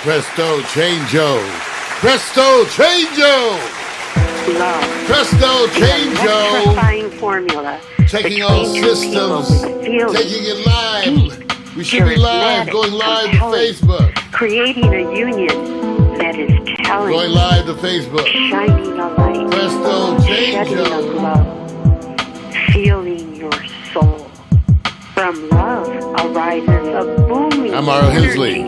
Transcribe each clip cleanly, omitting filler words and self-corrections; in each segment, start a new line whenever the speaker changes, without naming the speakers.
Presto Changeo. Presto Changeo.
Love.
Presto Changeo.
Electrifying formula.
Checking all systems. Taking it live. We should be live. Going live to Facebook.
Creating a union that is telling.
Going live to Facebook.
Shining a light.
Presto
Shedding a
Changeo.
glow. Feeling your soul. From love arises a booming
I'm Mario
energy,
Hemsley.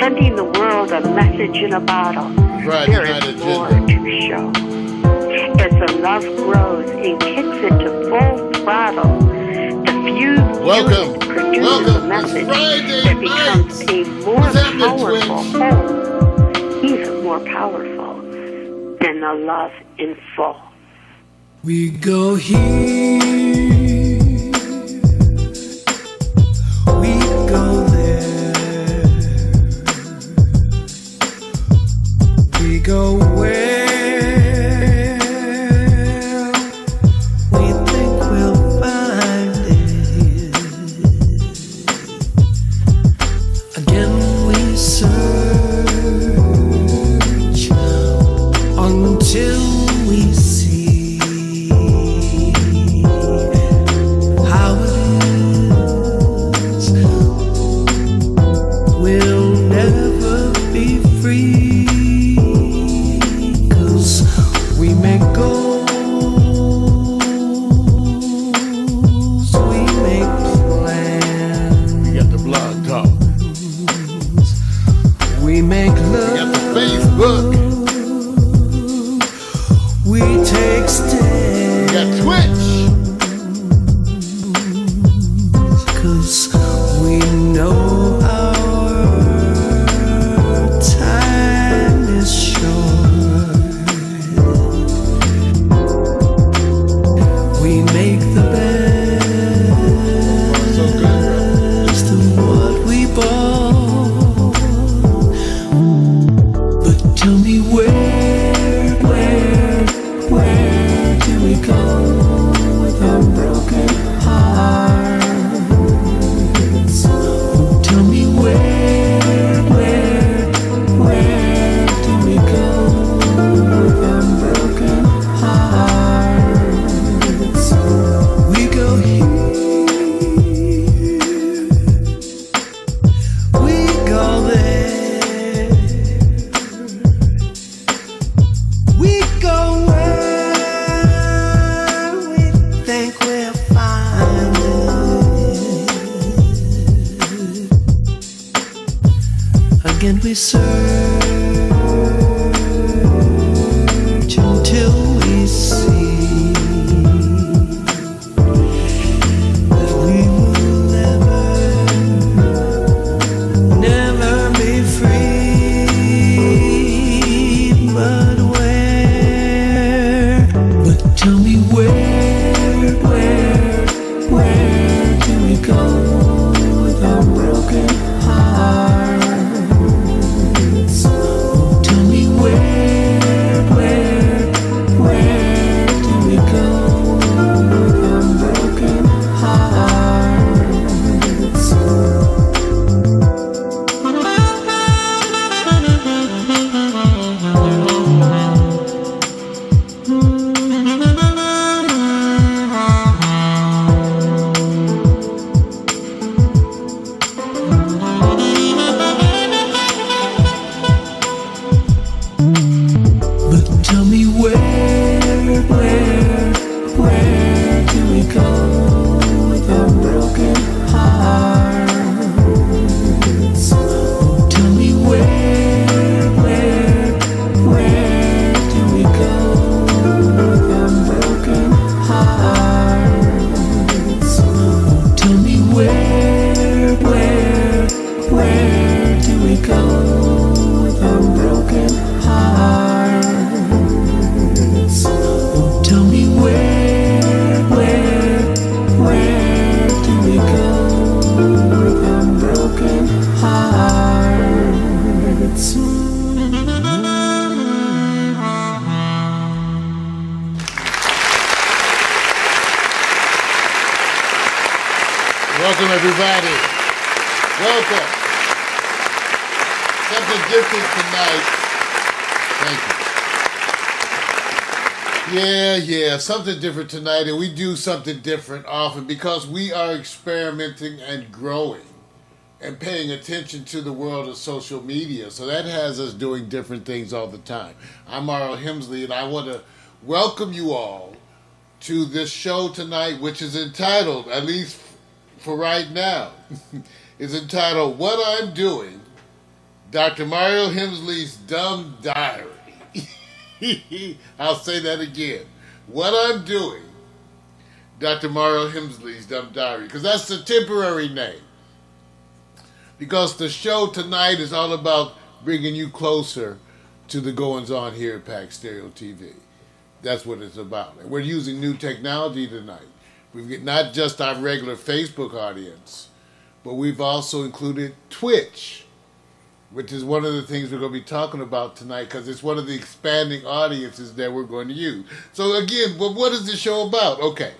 sending the world a message in a bottle.
Right,
there
United
is more
Agenda.
to show. As the love grows and kicks into full throttle, the fused
Welcome.
unit produces
Welcome.
a message
It's Friday
that
night.
becomes a more
What's happening,
powerful
Twitch?
whole, even more powerful than the love in full.
We go here, we go there, we go where we think we'll find it. Again we search until we see how it is. We'll never be free, 'cause we make goals, we make plans,
You got the blog talk.
we make love,
You got the Facebook.
we take steps.
You got Twitch.
'Cause we know our time is short. We make the
So good, bro.
best of what we bought. But tell me where do we go with our broken hearts? Oh, tell me where do we go with our broken hearts? We go here, we go there, we go where we think we'll find it. Again we search until we see that we will never be free. But where? But tell me where do we go with our broken hearts? Oh, tell me where do we go with our broken hearts? But tell me where do we go with our broken hearts? Oh, tell me where do we go with our broken hearts? Oh, tell me where do we go with our broken hearts? Oh, tell me where do we go with our broken hearts?
Welcome, everybody. Welcome. Something different tonight. Thank you. Yeah, something different tonight, and we do something different often because we are experimenting and growing and paying attention to the world of social media. So that has us doing different things all the time. I'm Mario Hemsley, and I want to welcome you all to this show tonight, which is entitled, at least for right now, is entitled What I'm Doing, Dr. Mario Hemsley's Dumb Diary. I'll say that again. What I'm Doing, Dr. Mario Hemsley's Dumb Diary, because that's the temporary name. Because the show tonight is all about bringing you closer to the goings-on here at Pax Stereo TV. That's what it's about. And we're using new technology tonight. We've got not just our regular Facebook audience, but we've also included Twitch, which is one of the things we're going to be talking about tonight because it's one of the expanding audiences that we're going to use. So again, but what is the show about? Okay.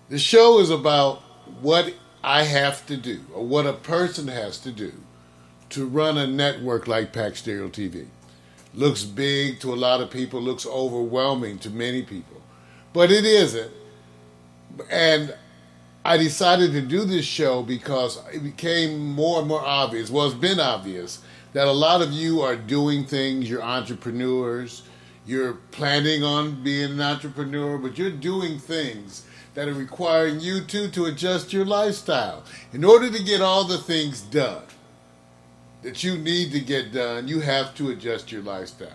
The show is about what I have to do, or what a person has to do to run a network like Pax Stereo TV. Looks big to a lot of people, looks overwhelming to many people, but it isn't. And I decided to do this show because it became more and more obvious, well, it's been obvious, that a lot of you are doing things, you're entrepreneurs, you're planning on being an entrepreneur, but you're doing things that are requiring you to adjust your lifestyle. In order to get all the things done that you need to get done, you have to adjust your lifestyle.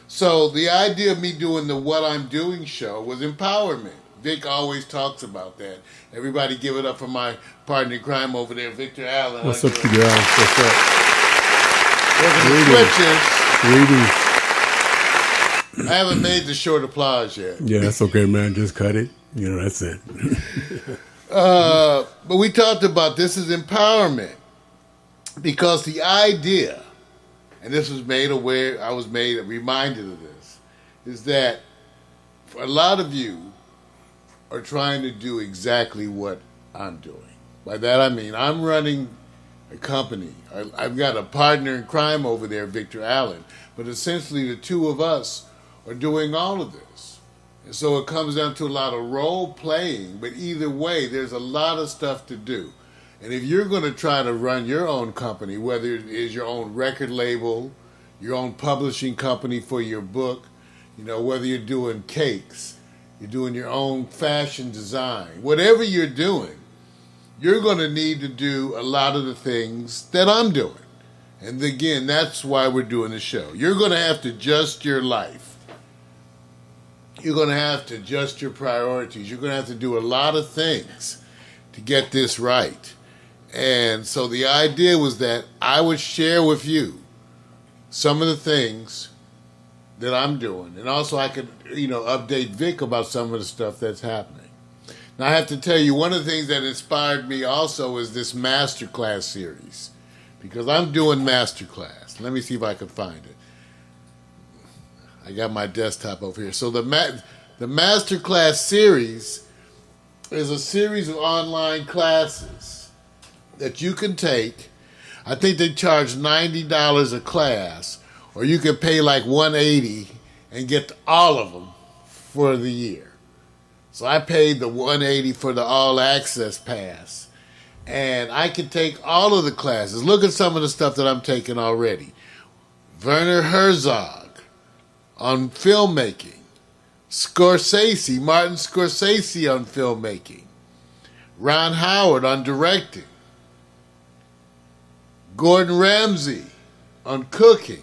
So the idea of me doing the What I'm Doing show was empowerment. Vic always talks about that. Everybody give it up for my partner in crime over there, Victor Allen.
What's up, you guys? What's up?
Greetings.
Greetings.
I haven't made the short applause yet.
Yeah, that's okay, man. Just cut it. You know, that's it.
But we talked about this is empowerment. Because the idea, and this was made aware, I was made reminded of this, is that for a lot of you are trying to do exactly what I'm doing. By that I mean I'm running a company. I've got a partner in crime over there, Victor Allen, but essentially the two of us are doing all of this. And so it comes down to a lot of role playing, but either way, there's a lot of stuff to do. And if you're going to try to run your own company, whether it is your own record label, your own publishing company for your book, you know, whether you're doing cakes, you're doing your own fashion design, whatever you're doing, you're going to need to do a lot of the things that I'm doing. And again, that's why we're doing the show. You're going to have to adjust your life. You're going to have to adjust your priorities. You're going to have to do a lot of things to get this right. And so the idea was that I would share with you some of the things that I'm doing. And also I could, update Vic about some of the stuff that's happening. Now I have to tell you, one of the things that inspired me also is this masterclass series. Because I'm doing masterclass. Let me see if I can find it. I got my desktop over here. So the masterclass series is a series of online classes that you can take. I think they charge $90 a class, or you can pay like $180 and get all of them for the year. So I paid the $180 for the all access pass, and I can take all of the classes. Look at some of the stuff that I'm taking already. Werner Herzog on filmmaking, Martin Scorsese on filmmaking, Ron Howard on directing, Gordon Ramsay on cooking,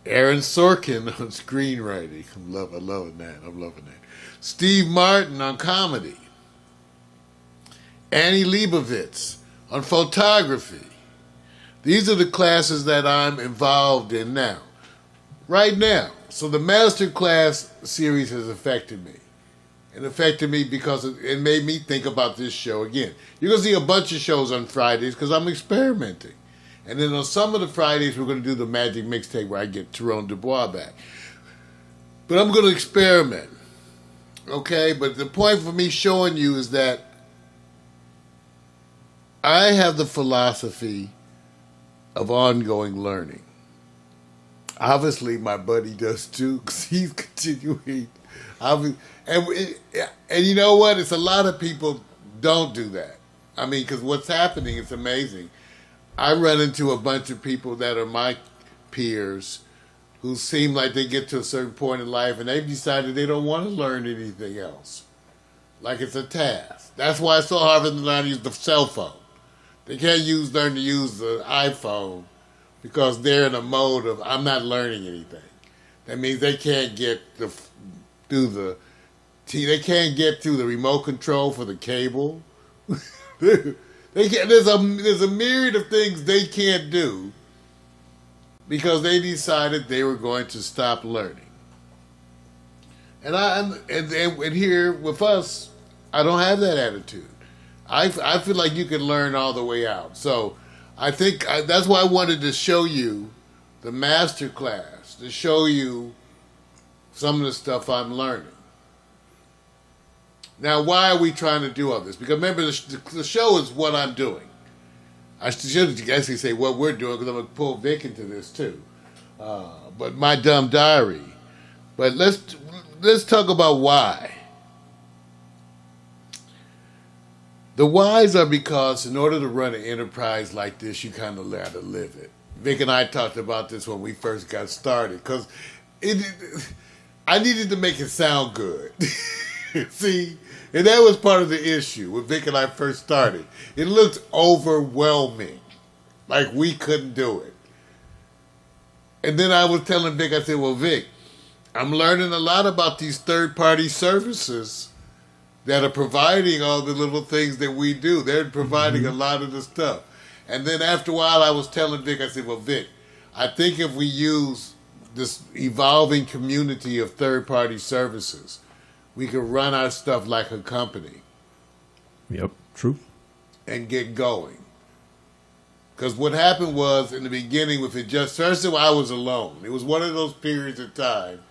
Aaron Sorkin on screenwriting. I'm loving that. Steve Martin on comedy, Annie Leibovitz on photography. These are the classes that I'm involved in now, right now. So the masterclass series has affected me. It affected me because it made me think about this show again. You're going to see a bunch of shows on Fridays because I'm experimenting. And then on some of the Fridays, we're going to do the Magic Mixtape where I get Tyrone Dubois back. But I'm going to experiment. Okay? But the point for me showing you is that I have the philosophy of ongoing learning. Obviously, my buddy does too, because he's continuing. And you know what? It's a lot of people don't do that. I mean, because what's happening is amazing. I run into a bunch of people that are my peers who seem like they get to a certain point in life and they've decided they don't want to learn anything else. Like it's a task. That's why it's so hard for them to learn to use the cell phone. They can't learn to use the iPhone because they're in a mode of, I'm not learning anything. That means they can't get they can't get through the remote control for the cable. There's a myriad of things they can't do because they decided they were going to stop learning. And here with us, I don't have that attitude. I feel like you can learn all the way out. So I think that's why I wanted to show you the master class, to show you some of the stuff I'm learning. Now, why are we trying to do all this? Because remember, the show is what I'm doing. I should actually say what we're doing because I'm going to pull Vic into this too. But my dumb diary. But let's talk about why. The whys are because in order to run an enterprise like this, you kind of got to live it. Vic and I talked about this when we first got started because I needed to make it sound good. See? And that was part of the issue when Vic and I first started. It looked overwhelming, like we couldn't do it. And then I was telling Vic, I said, well, Vic, I'm learning a lot about these third-party services that are providing all the little things that we do. They're providing a lot of the stuff. And then after a while, I was telling Vic, I said, well, Vic, I think if we use this evolving community of third-party services, we could run our stuff like a company.
Yep, true.
And get going. Because what happened was, in the beginning, first of all, I was alone. It was one of those periods of time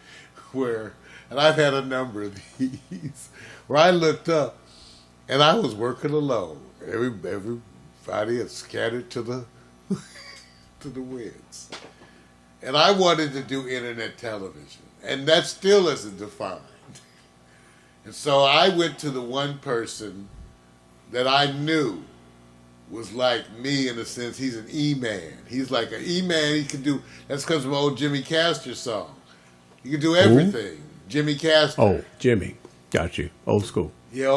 where, and I've had a number of these, where I looked up and I was working alone. Everybody had scattered to the to the winds. And I wanted to do internet television. And that still isn't defined. And so I went to the one person that I knew was like me in a sense. He's an E-man. He's like an E-man. He can do, that's because of an old Jimmy Castor song. He can do everything. Ooh. Jimmy Castor.
Oh, Jimmy. Got you. Old school.
Yeah,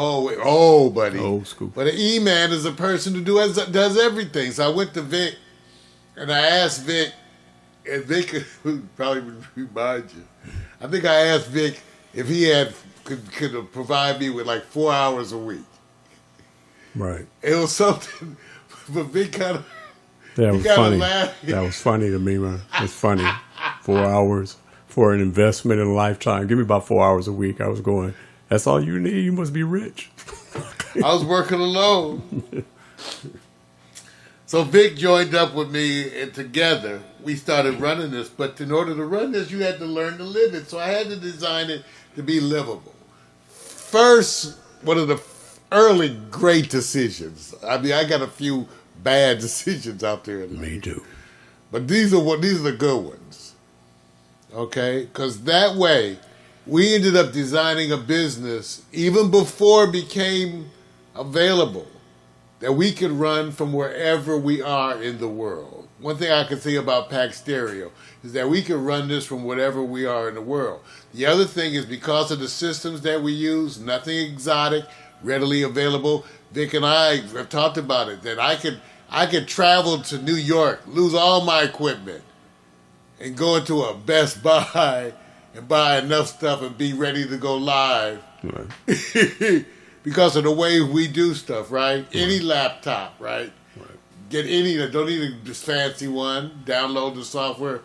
buddy.
Old school.
But an E-man is a person who does everything. So I went to Vic and I asked Vic, and Vic would probably remind you. I think I asked Vic if he could provide me with like 4 hours a week.
Right.
It was something, but Vic kind of.
That was funny. That was funny to me, man. It's funny. 4 hours for an investment in a lifetime. Give me about 4 hours a week. I was going, that's all you need? You must be rich.
I was working alone. So Vic joined up with me, and together we started running this. But in order to run this, you had to learn to live it. So I had to design it to be livable. First, one of the early great decisions. I mean, I got a few bad decisions out there.
Me too.
But these are the good ones. Okay? Because that way, we ended up designing a business even before it became available that we could run from wherever we are in the world. One thing I can say about Pax Stereo is that we can run this from wherever we are in the world. The other thing is because of the systems that we use, nothing exotic, readily available. Vic and I have talked about it, that I could travel to New York, lose all my equipment, and go into a Best Buy and buy enough stuff and be ready to go live. Right. Because of the way we do stuff, right? Any laptop, right? Get any, don't need a fancy one, download the software,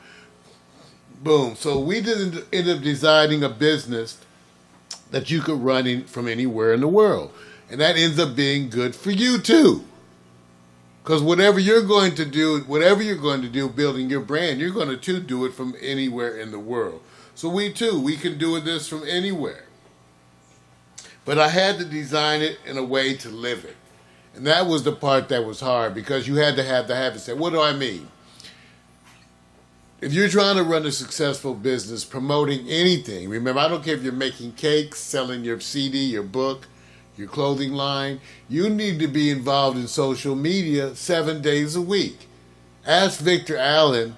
boom. So we didn't end up designing a business that you could run from anywhere in the world. And that ends up being good for you too. Because whatever you're going to do building your brand, you're going to do it from anywhere in the world. So we can do this from anywhere. But I had to design it in a way to live it. And that was the part that was hard because you had to have the habit. Say, what do I mean? if you're trying to run a successful business, promoting anything, remember, I don't care if you're making cakes, selling your CD, your book, your clothing line, you need to be involved in social media 7 days a week. Ask Victor Allen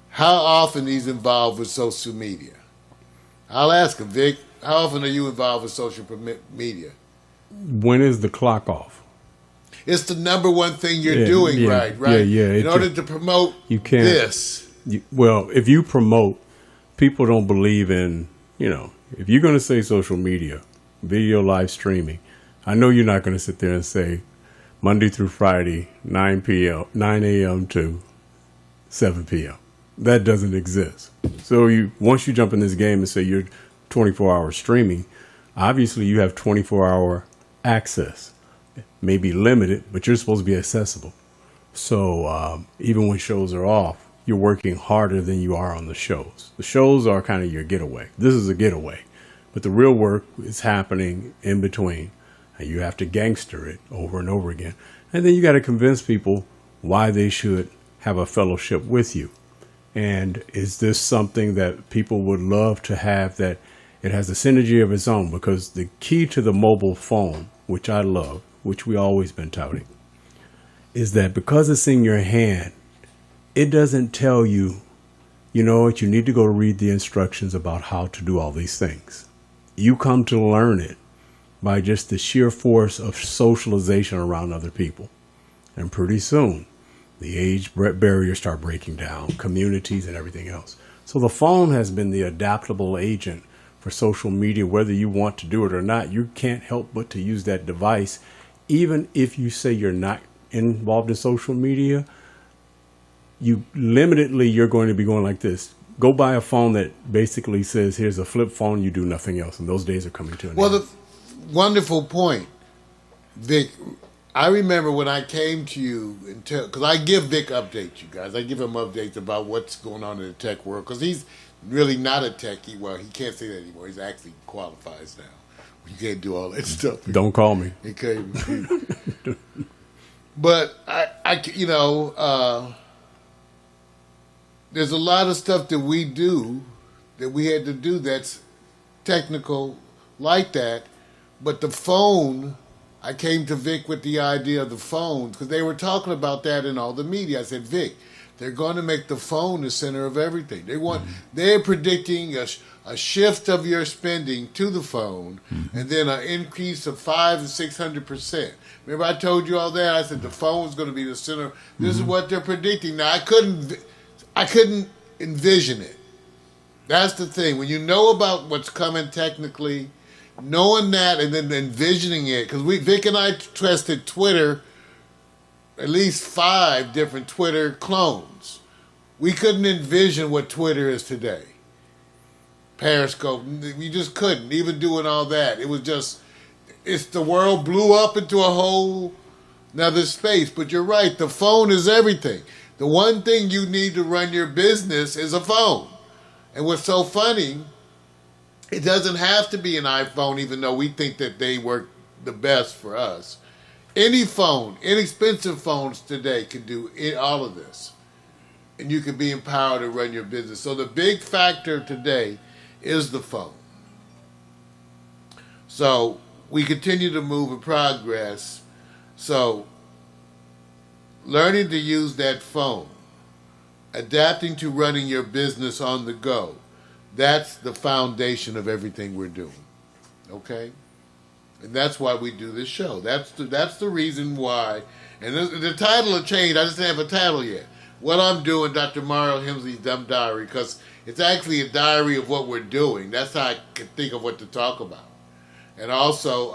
how often he's involved with social media. I'll ask him, Vic, how often are you involved with social media?
When is the clock off?
It's the number one thing you're doing, right?
Yeah.
In order to promote this.
Well, if you promote, people don't believe in, if you're going to say social media, video live streaming, I know you're not going to sit there and say Monday through Friday, 9 a.m. to 7 p.m. That doesn't exist. So once you jump in this game and say you're 24-hour streaming, obviously you have 24-hour access. Maybe limited, but you're supposed to be accessible. So even when shows are off, you're working harder than you are on the shows. The shows are kind of your getaway. This is a getaway, but the real work is happening in between, and you have to gangster it over and over again. And then you got to convince people why they should have a fellowship with you. And is this something that people would love to have, that it has a synergy of its own? Because the key to the mobile phone, which I love, which we always been touting, is that because it's in your hand, it doesn't tell you, you know what, you need to go read the instructions about how to do all these things. You come to learn it by just the sheer force of socialization around other people. And pretty soon, the age barriers start breaking down, communities and everything else. So the phone has been the adaptable agent for social media. Whether you want to do it or not, you can't help but to use that device. Even if you say you're not involved in social media, you're going to be going like this. Go buy a phone that basically says, here's a flip phone, you do nothing else. And those days are coming to an end.
Well, the wonderful point, Vic. I remember when I came to you, because I give Vic updates, you guys. I give him updates about what's going on in the tech world, because he's really not a techie. Well, he can't say that anymore. He's actually qualifies now. You can't do all that stuff.
Don't call me.
Okay. But there's a lot of stuff that we do that we had to do that's technical like that. But the phone, I came to Vic with the idea of the phone because they were talking about that in all the media. I said, Vic, they're going to make the phone the center of everything. They're predicting a shift of your spending to the phone, and then an increase of 500 to 600%. Remember, I told you all that. I said the phone's going to be the center. This is what they're predicting. Now, I couldn't envision it. That's the thing. When you know about what's coming technically, knowing that and then envisioning it, because Vic and I tested Twitter, at least 5 different Twitter clones. We couldn't envision what Twitter is today. Periscope, we just couldn't, even doing all that. It was just, the world blew up into a whole nother space. But you're right, the phone is everything. The one thing you need to run your business is a phone. And what's so funny, it doesn't have to be an iPhone, even though we think that they work the best for us. Any phone, inexpensive phones today can do all of this. And you can be empowered to run your business. So the big factor today is the phone. So we continue to move and progress. So learning to use that phone, adapting to running your business on the go, that's the foundation of everything we're doing. Okay? And that's why we do this show. That's the reason why. And the title will change. I just didn't have a title yet. What I'm doing, Dr. Mario Hemsley's Dumb Diary, because it's actually a diary of what we're doing. That's how I can think of what to talk about. And also,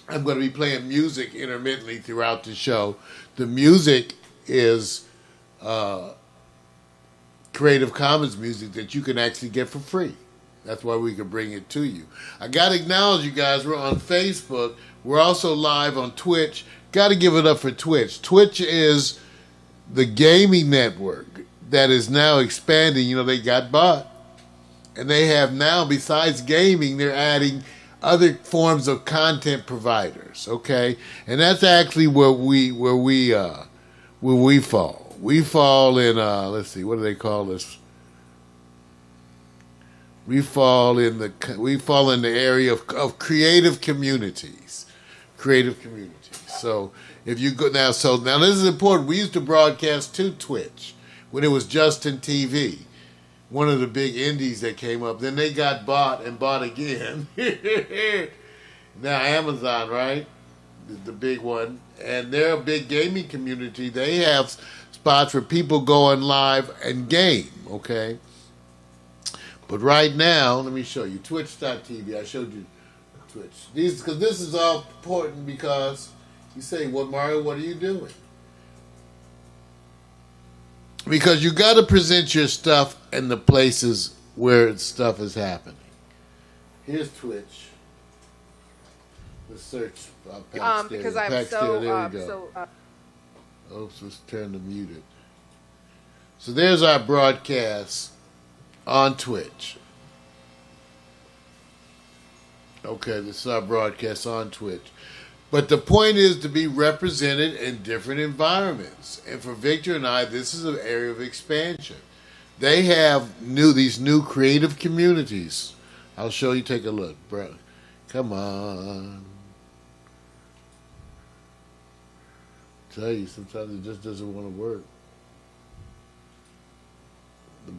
I'm going to be playing music intermittently throughout the show. The music is Creative Commons music that you can actually get for free. That's why we can bring it to you. I got to acknowledge you guys. We're on Facebook. We're also live on Twitch. Got to give it up for Twitch. Twitch is the gaming network that is now expanding. You know, they got bought. And they have now, besides gaming, they're adding other forms of content providers, okay? And that's actually where we fall. we fall in, let's see, what do they call this? We fall in the area of creative communities. Creative communities. So if you go now, this is important. We used to broadcast to Twitch when it was Justin TV, one of the big indies that came up. Then they got bought and bought again. Now Amazon, right? The big one. And they're a big gaming community. They have spots where people go on live and game, okay? But right now, let me show you. Twitch.tv. I showed you Twitch. Because this is all important because you say, well, Mario, what are you doing? Because you got to present your stuff in the places where stuff is happening. Here's Twitch. Let's search Pax Stereo.
Because I'm
Pax Stereo, there we go.
so
Let's turn to muted. So there's our broadcast on Twitch. Okay, this is our broadcast on Twitch. But the point is to be represented in different environments. And for Victor and I, this is an area of expansion. They have these new creative communities. I'll show you, take a look, bro. Come on. Tell you, sometimes it just doesn't want to work.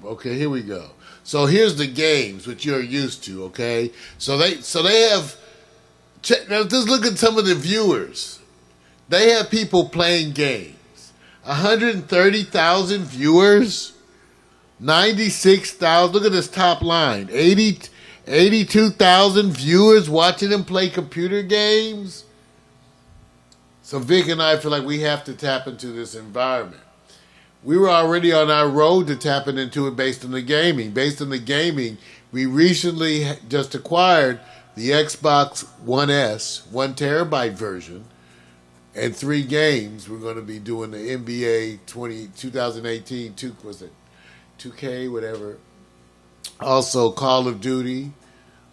Okay, here we go. So here's the games which you're used to. Okay, so they have. Now just look at some of the viewers. They have people playing games. 130,000 viewers. 96,000. Look at this top line. 82,000 viewers watching them play computer games. So Vic and I feel like we have to tap into this environment. We were already on our road to tapping into it based on the gaming. Based on the gaming, we recently just acquired the Xbox One S, 1 terabyte version, and 3 games. We're going to be doing the NBA 2018, 2K, whatever. Also Call of Duty,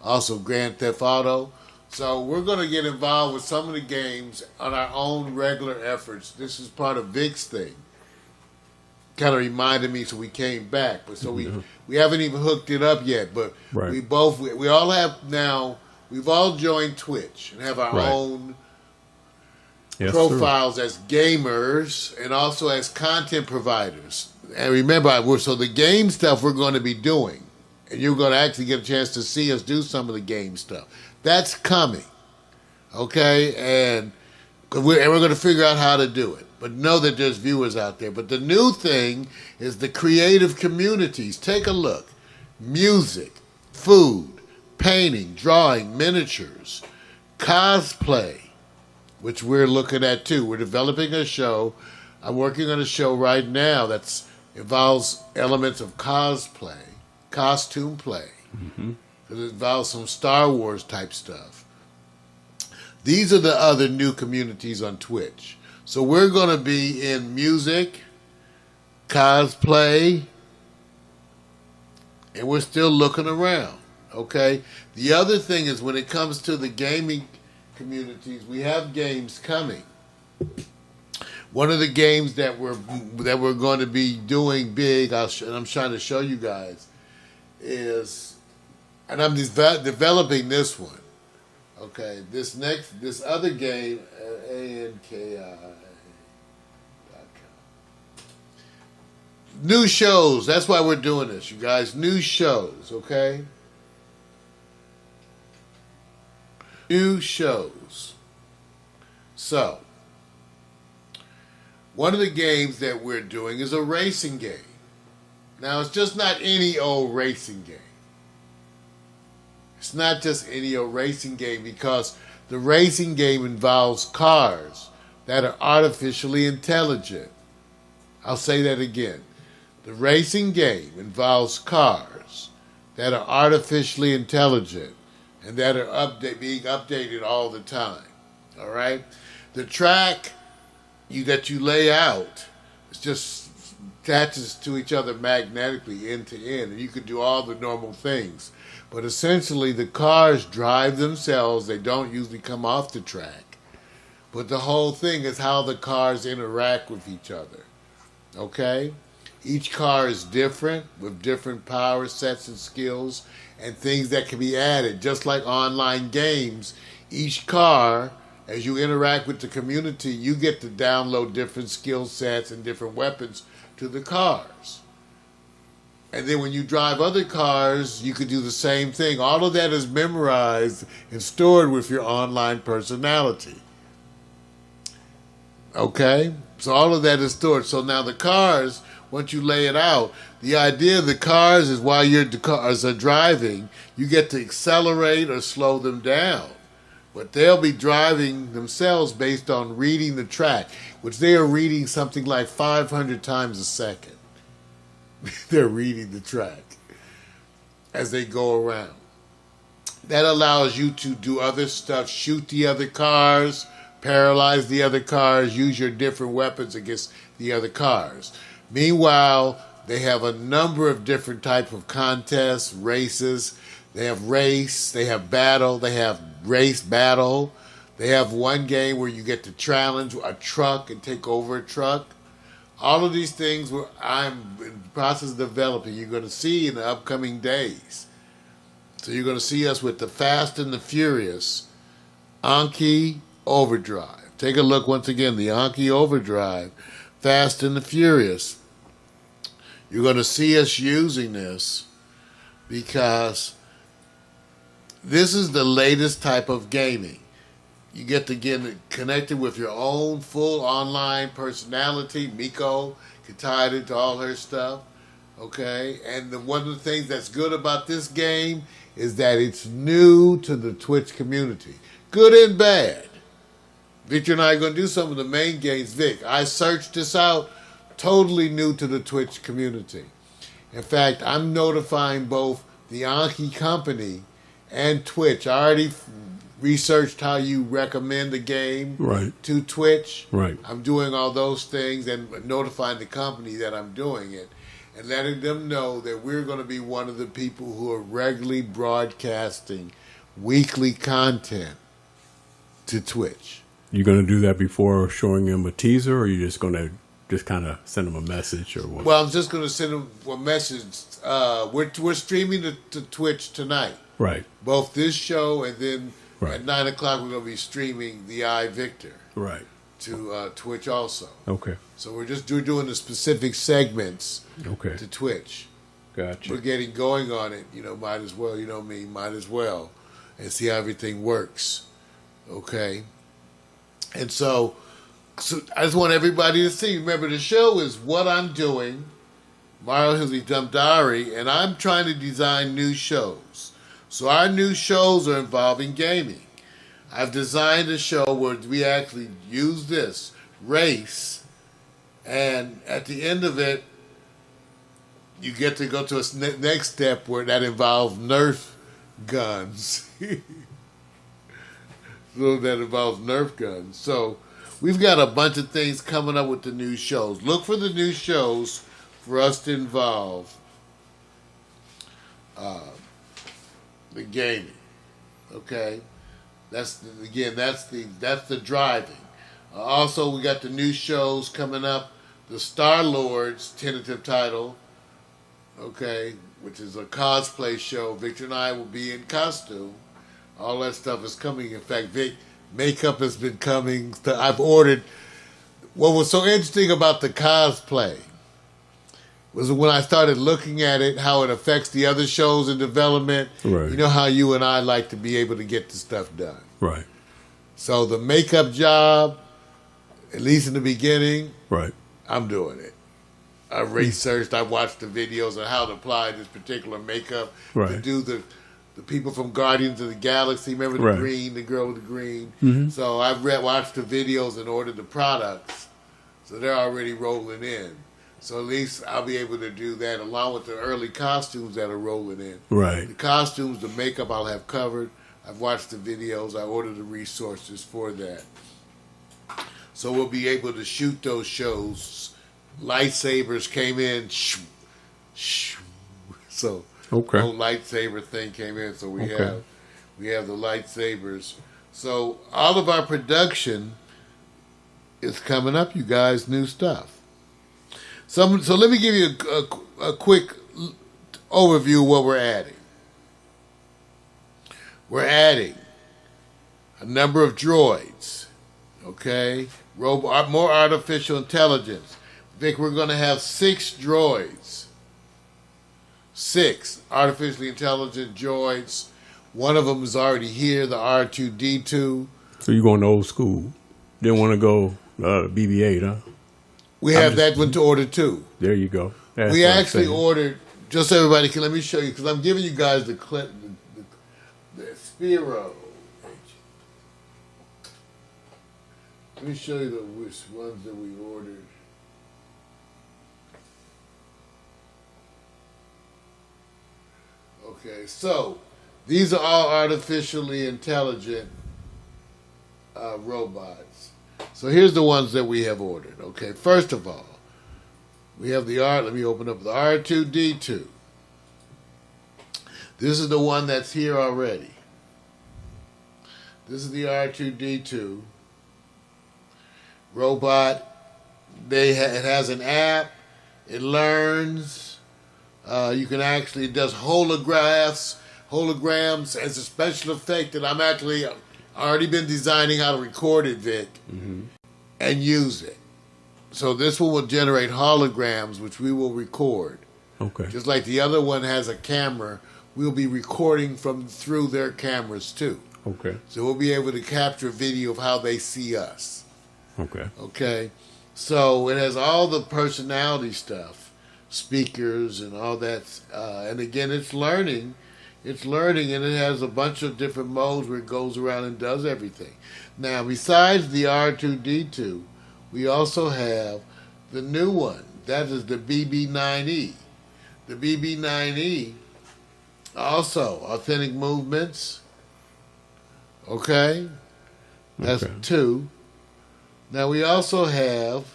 also Grand Theft Auto. So we're going to get involved with some of the games on our own regular efforts. This is part of Vic's thing. Kind of reminded me, so we came back. But so we haven't even hooked it up yet. But
right.
we all have now. We've all joined Twitch and have our
right.
own
yes,
profiles as gamers and also as content providers. And remember, so the game stuff we're going to be doing, and you're going to actually get a chance to see us do some of the game stuff. That's coming, okay? And we're going to figure out how to do it. But know that there's viewers out there. But the new thing is the creative communities. Take a look. Music, food, painting, drawing, miniatures, cosplay, which we're looking at too. We're developing a show. I'm working on a show right now that involves elements of cosplay, costume play. Mm-hmm. It involves some Star Wars type stuff. These are the other new communities on Twitch. So we're going to be in music, cosplay, and we're still looking around, okay? The other thing is when it comes to the gaming communities, we have games coming. One of the games that we're going to be doing big, and I'm trying to show you guys, is, and I'm developing this one. Okay, this other game, ANKI.com. New shows. That's why we're doing this, you guys. New shows, okay? New shows. So, one of the games that we're doing is a racing game. Now, it's just not any old racing game. It's not just any old racing game because the racing game involves cars that are artificially intelligent. I'll say that again. The racing game involves cars that are artificially intelligent and that are being updated all the time. All right? The track that you lay out is just attaches to each other magnetically end to end, and you can do all the normal things. But essentially, the cars drive themselves. They don't usually come off the track. But the whole thing is how the cars interact with each other. Okay? Each car is different with different power sets and skills and things that can be added. Just like online games, each car, as you interact with the community, you get to download different skill sets and different weapons to the cars. And then when you drive other cars, you could do the same thing. All of that is memorized and stored with your online personality. Okay? So all of that is stored. So now the cars, once you lay it out, the idea of the cars is while the cars are driving, you get to accelerate or slow them down. But they'll be driving themselves based on reading the track, which they are reading something like 500 times a second. They're reading the track as they go around. That allows you to do other stuff, shoot the other cars, paralyze the other cars, use your different weapons against the other cars. Meanwhile, they have a number of different types of contests, races. They have race, they have battle, they have race battle. They have one game where you get to challenge a truck and take over a truck. All of these things I'm in the process of developing. You're going to see in the upcoming days. So you're going to see us with the Fast and the Furious Anki Overdrive. Take a look once again, the Anki Overdrive, Fast and the Furious. You're going to see us using this because this is the latest type of gaming. You get to get connected with your own full online personality. Miko can tie it into all her stuff. Okay? And one of the things that's good about this game is that it's new to the Twitch community. Good and bad. Victor and I are going to do some of the main games. Vic, I searched this out. Totally new to the Twitch community. In fact, I'm notifying both the Anki company and Twitch. I already researched how you recommend the game to Twitch.
Right.
I'm doing all those things and notifying the company that I'm doing it and letting them know that we're going to be one of the people who are regularly broadcasting weekly content to Twitch.
You going to do that before showing them a teaser, or are you just going to just kind of send them a message, or what?
Well, I'm just going to send them a message. We're streaming to Twitch tonight.
Right.
Both this show and then at 9 o'clock we're going to be streaming the Victor.
Right.
To Twitch also.
Okay.
So we're doing the specific segments to Twitch.
Gotcha.
We're getting going on it. Might as well, might as well. And see how everything works. Okay. And so I just want everybody to see. Remember, the show is what I'm doing, Mario Hemsley Dump Diary, and I'm trying to design new shows. So our new shows are involving gaming. I've designed a show where we actually use this race, and at the end of it, you get to go to a next step where that involves Nerf guns. So we've got a bunch of things coming up with the new shows. Look for the new shows for us to involve the gaming. Okay? That's the driving. Also, we got the new shows coming up. The Star-Lord's tentative title, okay, which is a cosplay show. Victor and I will be in costume. All that stuff is coming. In fact, Vic, makeup has been coming. I've ordered. What was so interesting about the cosplay was when I started looking at it, how it affects the other shows in development.
Right.
You know how you and I like to be able to get the stuff done.
Right.
So the makeup job, at least in the beginning,
right,
I'm doing it. I researched, I watched the videos on how to apply this particular makeup to do the people from Guardians of the Galaxy. Remember the green, the girl with the green? Mm-hmm. So I've watched the videos and ordered the products. So they're already rolling in. So at least I'll be able to do that along with the early costumes that are rolling in.
Right.
The costumes, the makeup I'll have covered. I've watched the videos. I ordered the resources for that. So we'll be able to shoot those shows. Lightsabers came in. So the whole lightsaber thing came in. So we have the lightsabers. So all of our production is coming up, you guys, new stuff. So let me give you a quick overview of what we're adding. We're adding a number of droids, okay? More artificial intelligence. I think we're going to have 6 droids. 6 artificially intelligent droids. One of them is already here, the R2-D2.
So you're going old school. Didn't want to go BB-8, huh?
We have that one to order too.
There you go. That's
We
what I'm
actually
saying.
ordered, just so everybody can, let me show you, because I'm giving you guys the clip, the Spiro. Let me show you which ones that we ordered. Okay, so these are all artificially intelligent robots. So here's the ones that we have ordered. Okay, first of all, we have let me open up the R2-D2. This is the one that's here already. This is the R2-D2 robot. It has an app. It learns. You can actually, it does holograms as a special effect that I'm actually already been designing how to record it, Vic, and use it. So this one will generate holograms, which we will record.
Okay.
Just like the other one has a camera, we'll be recording through their cameras too.
Okay.
So we'll be able to capture video of how they see us.
Okay.
Okay. So it has all the personality stuff, speakers and all that. And again, it's learning. It's learning, and it has a bunch of different modes where it goes around and does everything. Now, besides the R2-D2, we also have the new one. That is the BB-9E. The BB-9E, also authentic movements. Okay? That's
Okay.
2. Now, we also have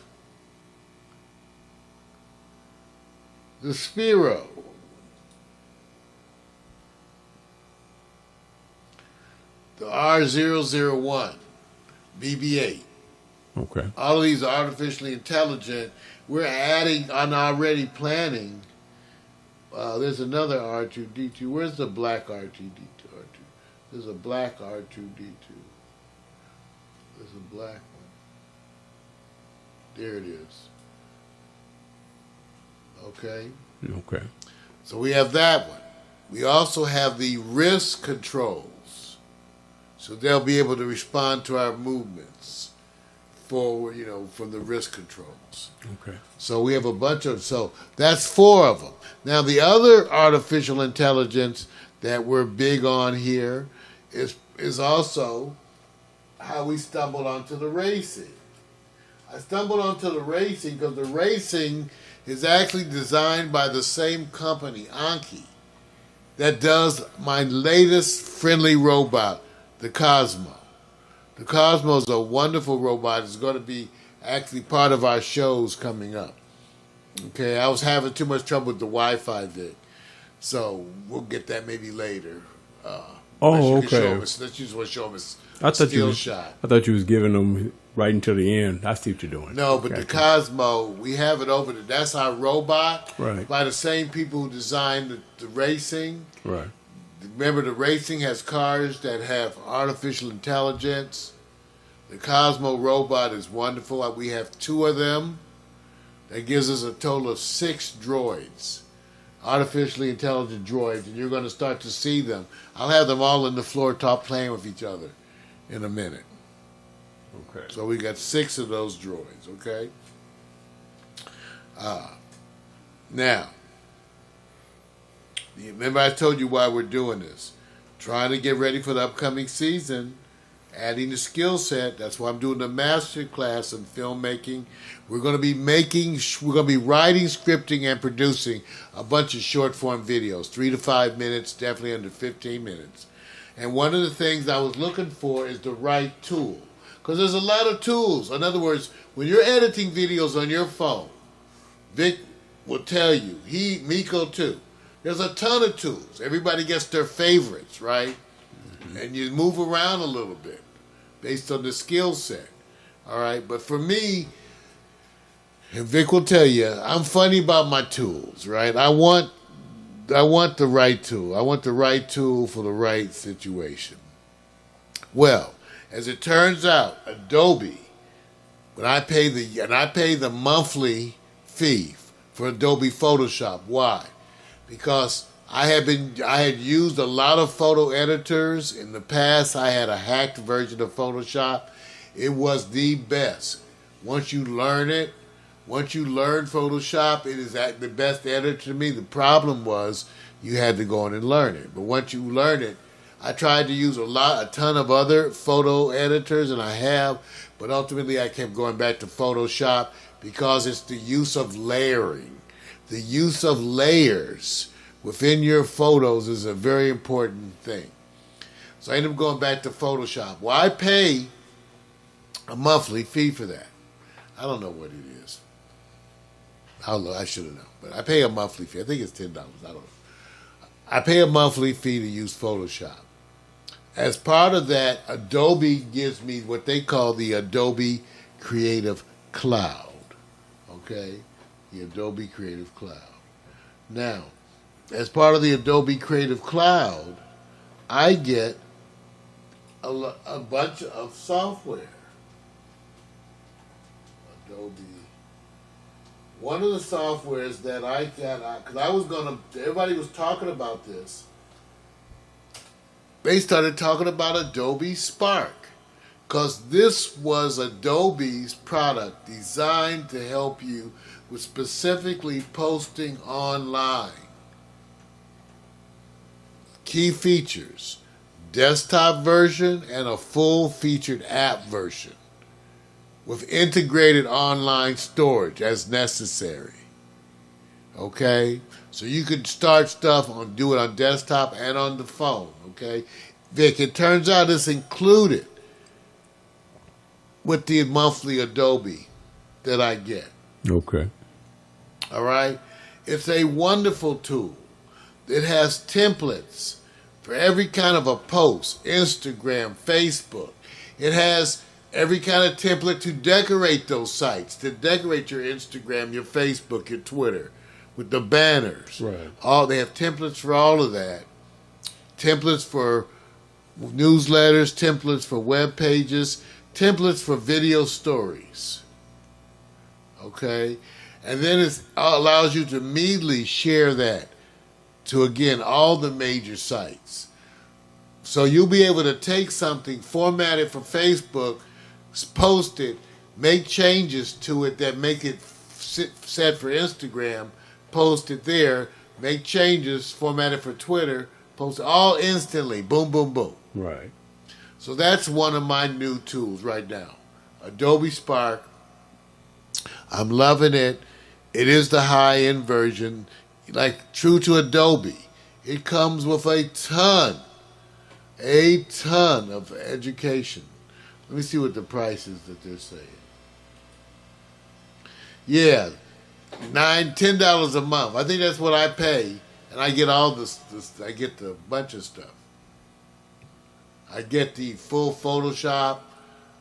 the Spiro. The R001, BB-8.
Okay.
All of these are artificially intelligent. We're adding on already planning. There's another R2-D2. Where's the black R2-D2? There's a black R2-D2. There's a black one. There it is. Okay.
Okay.
So we have that one. We also have the wrist controls. So they'll be able to respond to our movements forward, from the wrist controls.
Okay.
So we have a bunch of, so that's 4 of them. Now the other artificial intelligence that we're big on here is also how we stumbled onto the racing. I stumbled onto the racing because the racing is actually designed by the same company, Anki, that does my latest friendly robot, the Cozmo. The Cozmo is a wonderful robot. It's going to be actually part of our shows coming up. Okay, I was having too much trouble with the Wi-Fi, Vic, so we'll get that maybe later.
Okay.
Let's just want to show them
I
a
thought
still shot.
I thought you was giving them right until the end. I see what you're doing.
No, but the Cozmo, we have it over there. That's our robot,
Right.
by the same people who designed the racing.
Right.
Remember, the racing has cars that have artificial intelligence. The Cozmo robot is wonderful. We have 2 of them. That gives us a total of 6 droids, artificially intelligent droids, and you're going to start to see them. I'll have them all on the floor top playing with each other in a minute.
Okay.
So we got 6 of those droids, okay? Now, remember I told you why we're doing this. Trying to get ready for the upcoming season, adding the skill set. That's why I'm doing the master class in filmmaking. We're going to be writing, scripting, and producing a bunch of short form videos, 3 to 5 minutes, definitely under 15 minutes. And one of the things I was looking for is the right tool. Because there's a lot of tools. In other words, when you're editing videos on your phone, Vic will tell you, Miko too, there's a ton of tools. Everybody gets their favorites, right? Mm-hmm. And you move around a little bit based on the skill set. All right? But for me, And Vic will tell you, I'm funny about my tools, right? I want the right tool. I want the right tool for the right situation. Well, as it turns out, Adobe, when I pay the monthly fee for Adobe Photoshop. Why? Because I had used a lot of photo editors in the past. I had a hacked version of Photoshop. It was the best. Once you learn Photoshop, it is the best editor to me. The problem was you had to go in and learn it. But once you learn it, I tried to use a ton of other photo editors, and I have, but ultimately I kept going back to Photoshop because it's the use of layering. The use of layers within your photos is a very important thing. So I ended up going back to Photoshop. Well, I pay a monthly fee for that. I don't know what it is. I should have known. But I pay a monthly fee. I think it's $10. I don't know. I pay a monthly fee to use Photoshop. As part of that, Adobe gives me what they call the Adobe Creative Cloud. Okay? The Adobe Creative Cloud. Now, as part of the Adobe Creative Cloud, I get a bunch of software. Adobe. One of the softwares that I got, because everybody was talking about this. They started talking about Adobe Spark, because this was Adobe's product designed to help you with specifically posting online. Key features: desktop version and a full featured app version with integrated online storage as necessary. Okay? So you could start stuff do it on desktop and on the phone. Okay? Vic, it turns out it's included with the monthly Adobe that I get.
Okay.
All right? It's a wonderful tool. It has templates for every kind of a post: Instagram, Facebook. It has every kind of template to decorate those sites, to decorate your Instagram, your Facebook, your Twitter, with the banners.
Right.
They have templates for all of that. Templates for newsletters, templates for web pages, templates for video stories. Okay? And then it allows you to immediately share that to, again, all the major sites. So you'll be able to take something, format it for Facebook, post it, make changes to it that make it set for Instagram, post it there, make changes, format it for Twitter, post it all instantly. Boom, boom, boom.
Right.
So that's one of my new tools right now. Adobe Spark. I'm loving it. It is the high-end version. Like, true to Adobe, it comes with a ton of education. Let me see what the price is that they're saying. Yeah, $10 a month. I think that's what I pay, and I get all this. I get the bunch of stuff. I get the full Photoshop.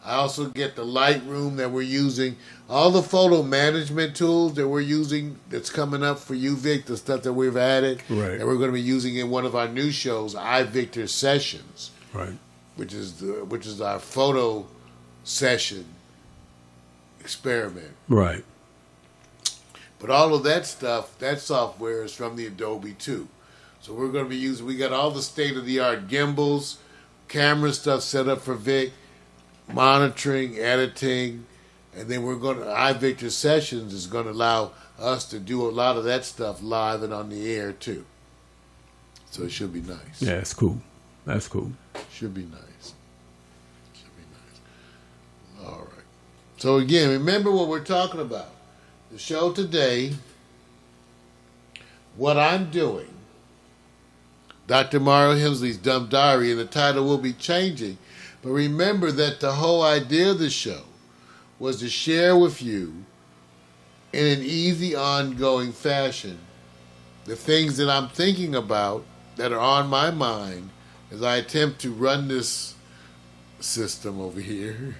I also get the Lightroom that we're using. All the photo management tools that we're using that's coming up for you, Vic, the stuff that we've added.
Right.
And we're going to be using in one of our new shows, iVictor Sessions.
Right.
Which is our photo session experiment.
Right.
But all of that stuff, that software is from the Adobe too. So we're going to be we got all the state-of-the-art gimbals, camera stuff set up for Vic, monitoring, editing, and then iVictor Sessions is going to allow us to do a lot of that stuff live and on the air too. So it should be nice.
Yeah, it's cool. That's cool.
Should be nice. Should be nice. All right. So again, remember what we're talking about. The show today, what I'm doing, Dr. Mario Hemsley's Dumb Diary, and the title will be changing. But remember that the whole idea of the show was to share with you in an easy, ongoing fashion the things that I'm thinking about that are on my mind as I attempt to run this system over here.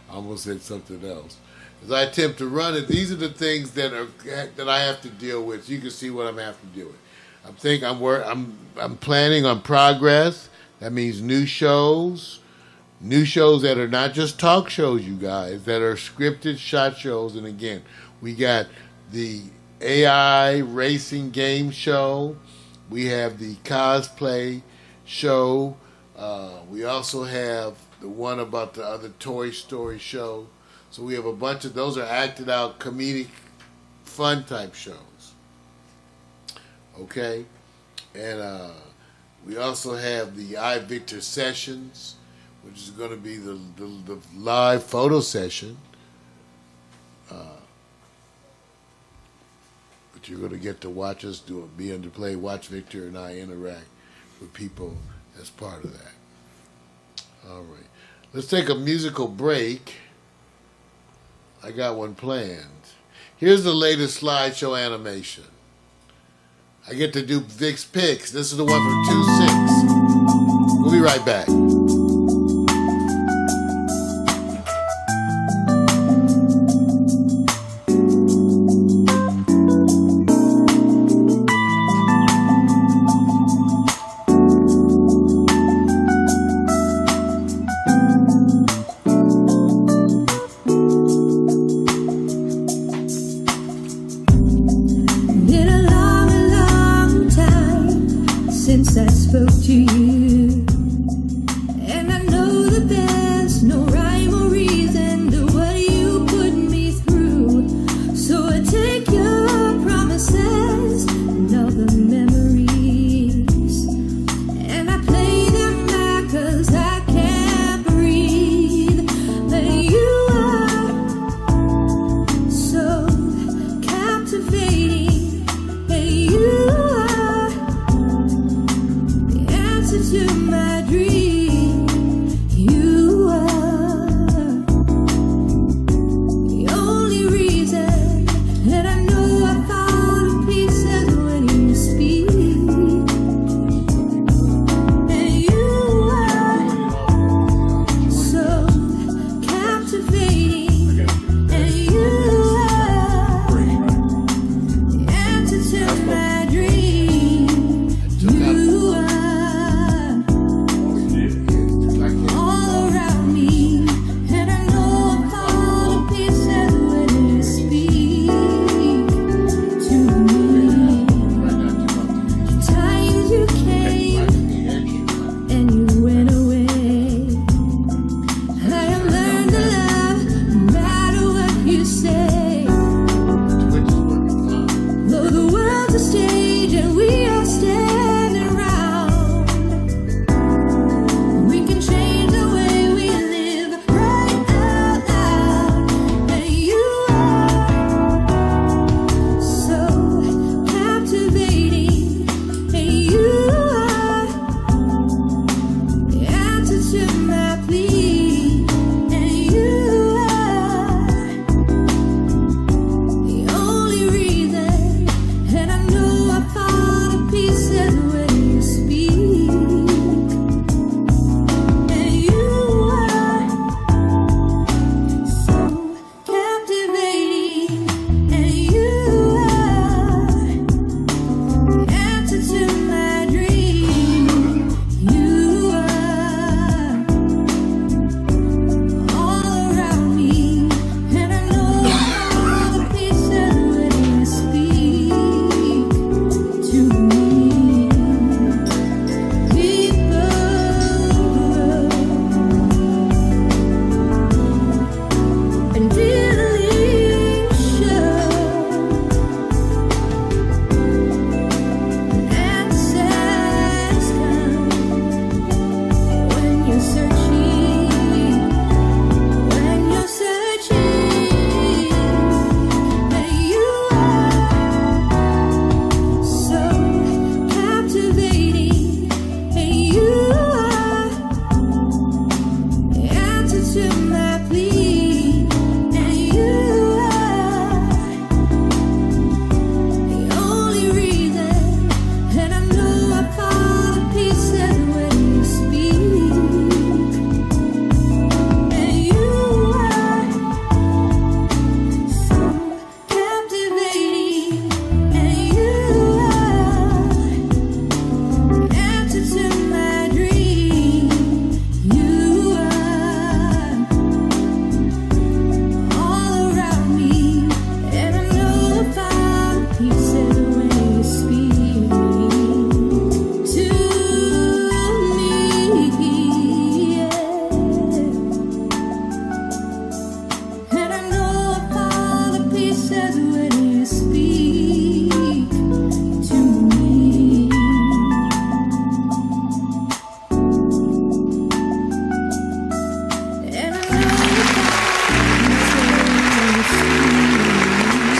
I almost said something else. as I attempt to run it, these are the things that I have to deal with. You can see what I'm having to deal with. I'm planning on progress. That means new shows that are not just talk shows, you guys, that are scripted shot shows. And again, we got the AI racing game show. We have the cosplay show. We also have the one about the other Toy Story show. So we have a bunch of those are acted out comedic fun type shows. Okay? And we also have the iVictor sessions, which is going to be the live photo session. But you're going to get to watch us do it, be under play, watch Victor and I interact with people as part of that. All right. Let's take a musical break. I got one planned. Here's the latest slideshow animation. I get to do Vic's picks. This is the one for 2/6. We'll be right back.
Been a long, long time since I spoke to you, and I know that there's no rhyme or reason to what you put me through. So I take your promises and all the memories, and I play them back 'cause I can't breathe. But you are so captivating, and you are the answer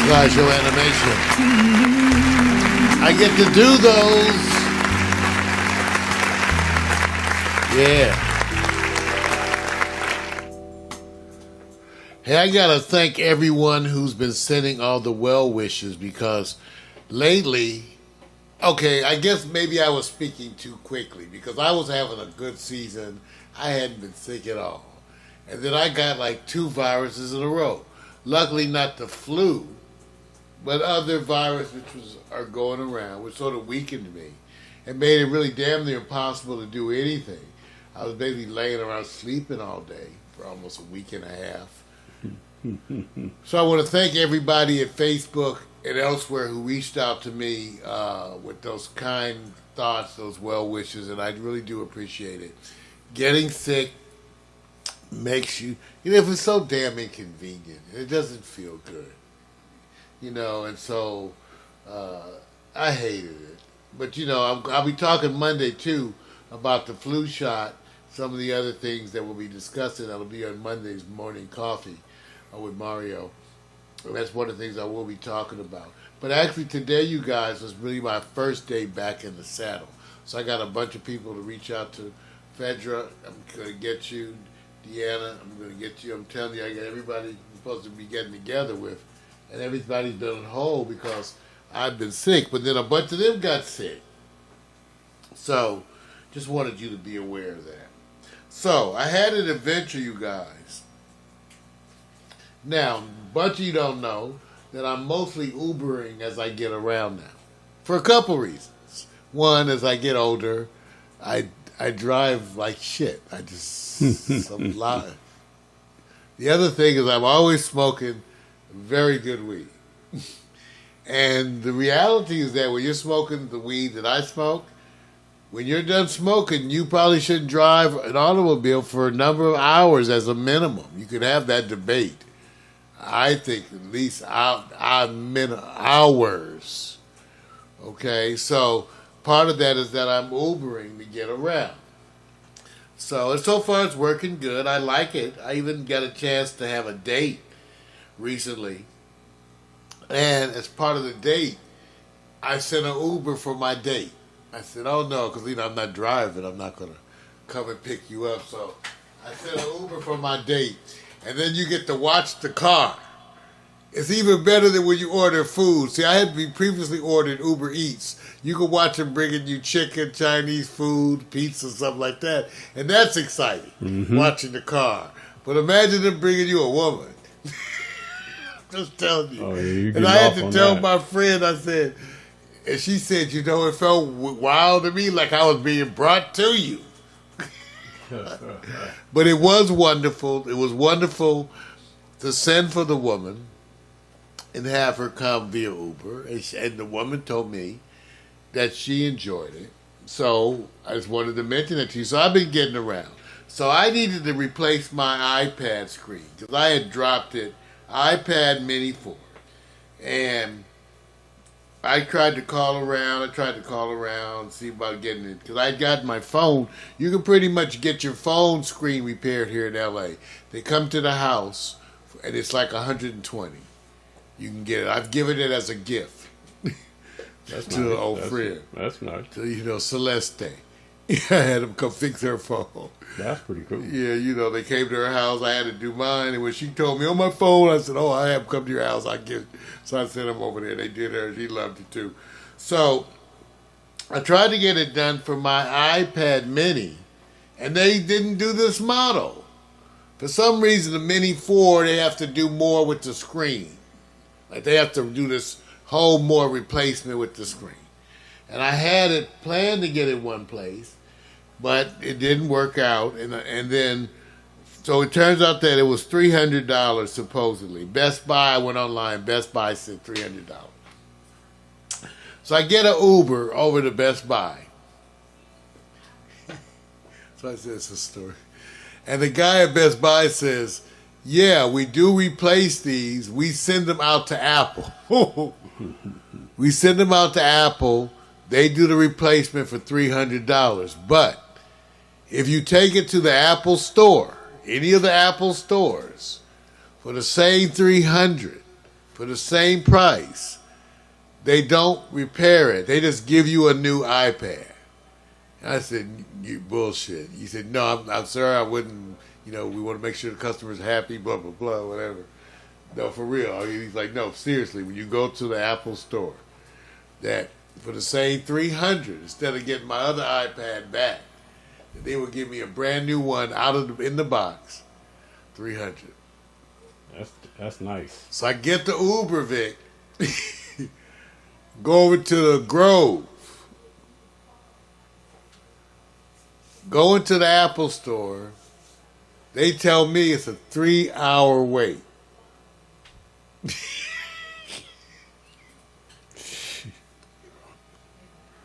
Slideshow animation. I get to do those. Yeah. Hey, I gotta thank everyone who's been sending all the well wishes because lately, okay, I guess maybe I was speaking too quickly because I was having a good season. I hadn't been sick at all. And then I got like 2 viruses in a row. Luckily not the flu, but other viruses are going around, which sort of weakened me and made it really damn near impossible to do anything. I was basically laying around sleeping all day for almost a week and a half. So I want to thank everybody at Facebook and elsewhere who reached out to me with those kind thoughts, those well wishes, and I really do appreciate it. Getting sick makes you, if it's so damn inconvenient, it doesn't feel good, and so I hated it. But, I'll be talking Monday, too, about the flu shot, some of the other things that we'll be discussing. That'll be on Monday's Morning Coffee with Mario. That's one of the things I will be talking about. But actually today, you guys, was really my first day back in the saddle. So I got a bunch of people to reach out to. Fedra, I'm going to get you. Deanna, I'm going to get you. I'm telling you, I got everybody I'm supposed to be getting together with. And everybody's been on hold because I've been sick. But then a bunch of them got sick. So just wanted you to be aware of that. So I had an adventure, you guys. Now, a bunch of you don't know that I'm mostly Ubering as I get around now. For a couple reasons. One, as I get older, I drive like shit. I just, some lot. The other thing is I'm always smoking very good weed. And the reality is that when you're smoking the weed that I smoke, when you're done smoking, you probably shouldn't drive an automobile for a number of hours as a minimum. You could have that debate. I think at least hours. Okay, so part of that is that I'm Ubering to get around. So far it's working good. I like it. I even got a chance to have a date recently. And as part of the date, I sent an Uber for my date. I said, oh no, because I'm not driving. I'm not going to come and pick you up. So I sent an Uber for my date. And then you get to watch the car. It's even better than when you order food. See, I had previously ordered Uber Eats. You can watch them bringing you chicken, Chinese food, pizza, something like that. And that's exciting, watching the car. But imagine them bringing you a woman. Just telling you.
Oh, yeah,
and I had to tell my friend, I said, and she said, it felt wild to me like I was being brought to you. But it was wonderful. It was wonderful to send for the woman and have her come via Uber. And the woman told me that she enjoyed it. So I just wanted to mention it to you. So I've been getting around. So I needed to replace my iPad screen because I had dropped it, iPad Mini 4. And I tried to call around, see about getting it. Because I got my phone. You can pretty much get your phone screen repaired here in L.A. They come to the house, and it's like $120. You can get it. I've given it as a gift to an old friend.
That's nice.
To, Celeste. I had them come fix her phone.
That's pretty cool.
Yeah, they came to her house. I had to do mine. And when she told me on my phone, I said, I have them come to your house. I give it. So I sent them over there. They did her. She loved it too. So I tried to get it done for my iPad Mini. And they didn't do this model. For some reason, the Mini 4, they have to do more with the screen. Like they have to do this whole more replacement with the screen. And I had it planned to get it one place, but it didn't work out. And then, so it turns out that it was $300 supposedly. Best Buy, I went online, Best Buy said $300. So I get an Uber over to Best Buy. So I said, it's a story. And the guy at Best Buy says, yeah, we do replace these. We send them out to Apple. We send them out to Apple. They do the replacement for $300. But if you take it to the Apple store, any of the Apple stores, for the same $300, for the same price. They don't repair it. They just give you a new iPad. I said, you bullshit. He said, no, I'm sorry, I wouldn't, we want to make sure the customer's happy, blah, blah, blah, whatever. No, for real. He's like, no, seriously, when you go to the Apple store, that for the same $300, instead of getting my other iPad back, they would give me a brand new one in the box, $300.
That's nice.
So I get the Uber, Vic, go over to the Grove, go into the Apple store. They tell me it's a 3-hour wait.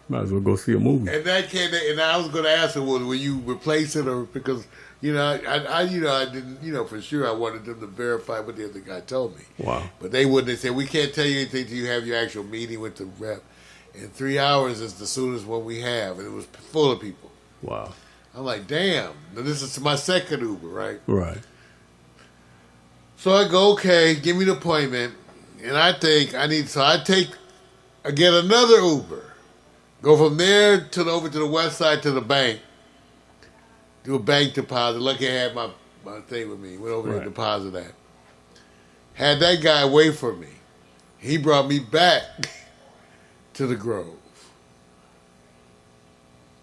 Might as well go see a movie.
And I was going to ask her, well, will you replace it, or because I didn't, for sure I wanted them to verify what the other guy told me.
Wow.
But they wouldn't. They said, we can't tell you anything till you have your actual meeting with the rep. And 3 hours is the soonest one we have, and it was full of people.
Wow.
I'm like, damn. Now this is my second Uber, right?
Right.
So I go, okay, give me the appointment, and I think I get another Uber. Go from there over to the west side to the bank. Do a bank deposit. Lucky I had my thing with me. Went over there to deposit that. Had that guy wait for me. He brought me back to the Grove.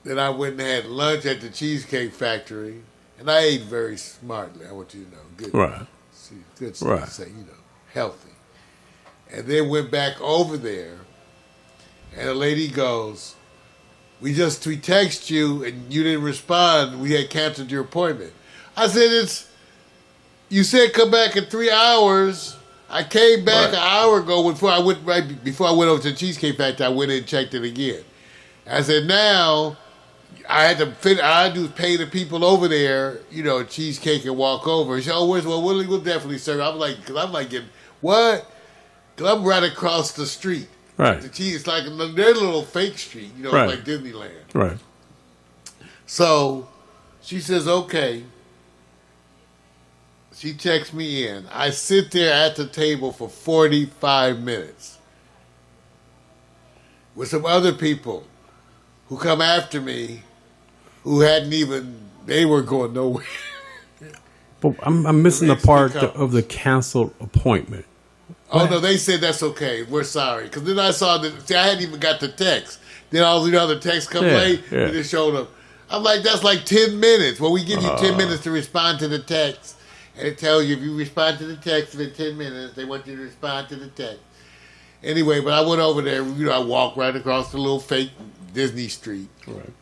Then I went and had lunch at the Cheesecake Factory. And I ate very smartly, I want you to know. Good.
Right.
See, good stuff to say, healthy. And then went back over there. And the lady goes, we text you and you didn't respond. We had canceled your appointment. I said, you said come back in 3 hours. I came back an hour ago before I went over to the Cheesecake Factory. I went in and checked it again. I said, now I had to pay the people over there, cheesecake and walk over. She said, we'll definitely serve. I'm like, what? Because I'm right across the street.
Right.
It's like their little fake street, like Disneyland.
Right.
So she says, okay. She checks me in. I sit there at the table for 45 minutes with some other people who come after me who they were going nowhere.
But I'm missing the part of the canceled appointment.
Oh, no, they said that's okay. We're sorry. Because then I saw I hadn't even got the text. Then all the other texts come late, and it showed up. I'm like, that's like 10 minutes. Well, we give you 10 minutes to respond to the text. And it tells you if you respond to the text within 10 minutes, they want you to respond to the text. Anyway, but I went over there. I walked right across the little fake Disney street.
Right.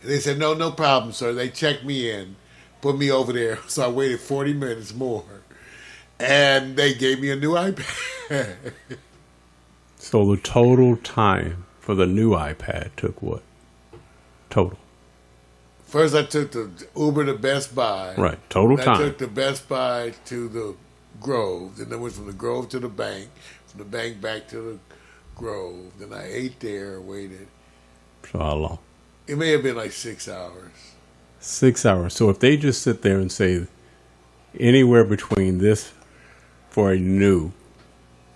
And they said, no problem, sir. They checked me in, put me over there. So I waited 40 minutes more. And they gave me a new iPad.
So the total time for the new iPad took what? Total.
First, I took the Uber to Best Buy.
Right. Total time.
I took the Best Buy to the Grove. Then I went from the Grove to the bank. From the bank back to the Grove. Then I ate there, waited.
So how long?
It may have been like 6 hours.
6 hours. So if they just sit there and say anywhere between this for a new,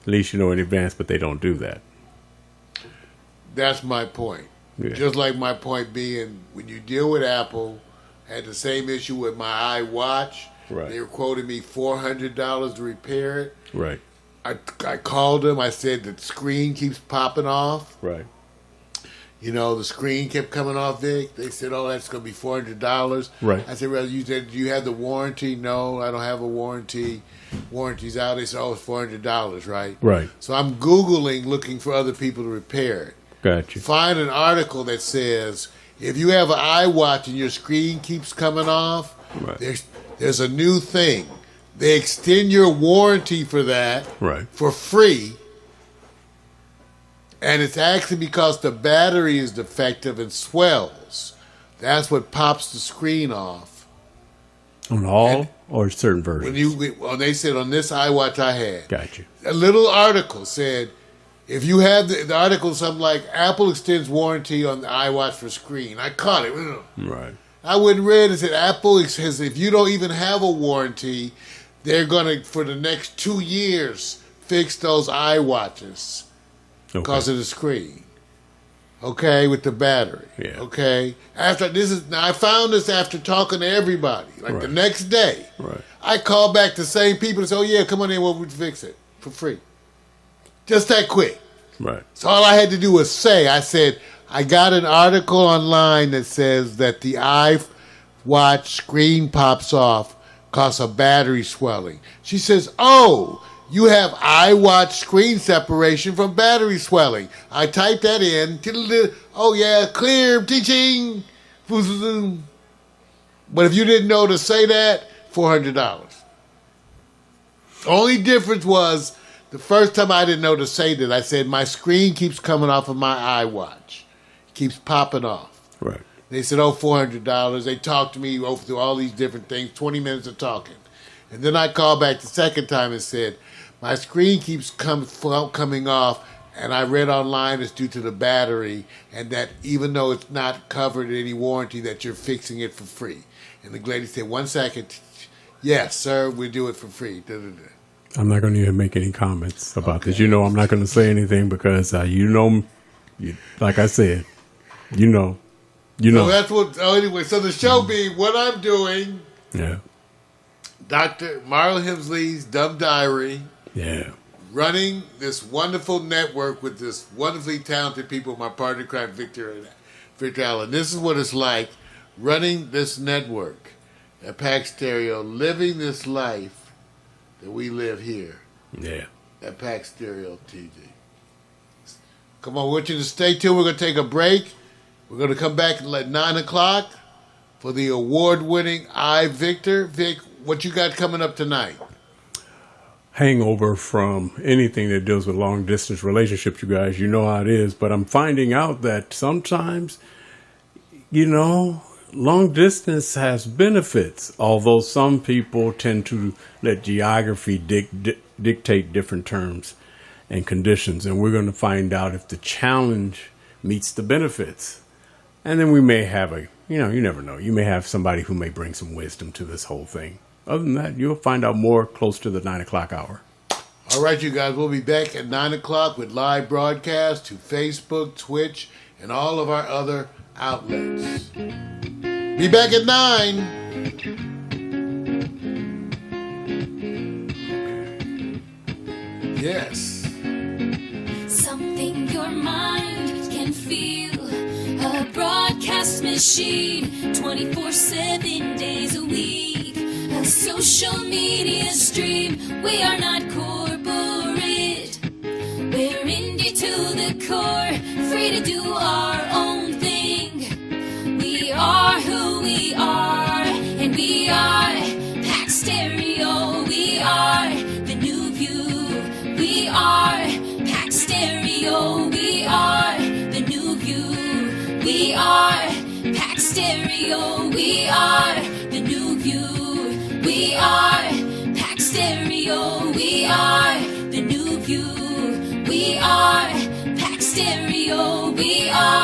at least you know in advance, but they don't do that.
That's my point. Yeah. Just like my point being, when you deal with Apple, I had the same issue with my iWatch.
Right.
They were quoting me $400 to repair it.
Right.
I called them. I said the screen keeps popping off.
Right.
The screen kept coming off, Vic. They said, oh, that's going to be $400.
Right.
I said, well, you said, do you have the warranty? No, I don't have a warranty. Warranty's out. They said, oh, it's $400, right?
Right.
So I'm Googling, looking for other people to repair it.
Gotcha.
Find an article that says, if you have an iWatch and your screen keeps coming off,
right.
there's a new thing. They extend your warranty for that for free. And it's actually because the battery is defective and swells. That's what pops the screen off.
On all or certain versions?
They said on this iWatch I had.
Gotcha.
A little article said, if you have the article, something like Apple extends warranty on the iWatch for screen. I caught it.
Right.
I went and read and said, Apple says if you don't even have a warranty, they're going to, for the next 2 years, fix those iWatches because of the screen. Okay, with the battery.
Yeah.
Okay. I found this after talking to everybody. Like the next day.
Right.
I called back the same people and said, "Oh yeah, come on in, we'll fix it for free." Just that quick.
Right.
So all I had to do was say, I said, I got an article online that says that the iWatch screen pops off because of battery swelling. She says, "Oh, you have iWatch screen separation from battery swelling." I typed that in. Oh yeah, clear, teaching. But if you didn't know to say that, $400. Only difference was the first time I didn't know to say that. I said my screen keeps coming off of my iWatch, it keeps popping off.
Right.
They said, "Oh, $400." They talked to me through all these different things. 20 minutes of talking. And then I called back the second time and said, "My screen keeps coming off, and I read online it's due to the battery, and that even though it's not covered in any warranty, that you're fixing it for free." And the lady said, "1 second. Yes, sir, we do it for free."
I'm not going to even make any comments about this. You know, I'm not going to say anything because like I said, you know.
So that's what. Anyway, so the show being what I'm doing.
Yeah.
Dr. Mario Hemsley's Dumb Diary.
Yeah.
Running this wonderful network with this wonderfully talented people, my partner in crime, Victor Allen. This is what it's like running this network at Pax Stereo, living this life that we live here.
Yeah.
At Pax Stereo TV. Come on, I want you to stay tuned. We're going to take a break. We're going to come back at 9 o'clock for the award-winning Victor. Vic, what you got coming up tonight?
Hangover from anything that deals with long-distance relationships, you guys. You know how it is. But I'm finding out that sometimes, long distance has benefits, although some people tend to let geography dictate different terms and conditions. And we're going to find out if the challenge meets the benefits. And then we may have you never know. You may have somebody who may bring some wisdom to this whole thing. Other than that, you'll find out more close to the 9 o'clock hour.
All right, you guys, we'll be back at 9 o'clock with live broadcast to Facebook, Twitch, and all of our other outlets. Be back at 9. Yes.
Something your mind can feel. A broadcast machine, 24/7 days a week. A social media stream. We are not corporate. We're indie to the core, free to do our own thing. We are who we are, and we are Pax Stereo. We are the new view. We are Pax Stereo. We are the new view. We are Pax Stereo. We are the new view. We are Pax Stereo. We are the new view. We are Pax Stereo. We are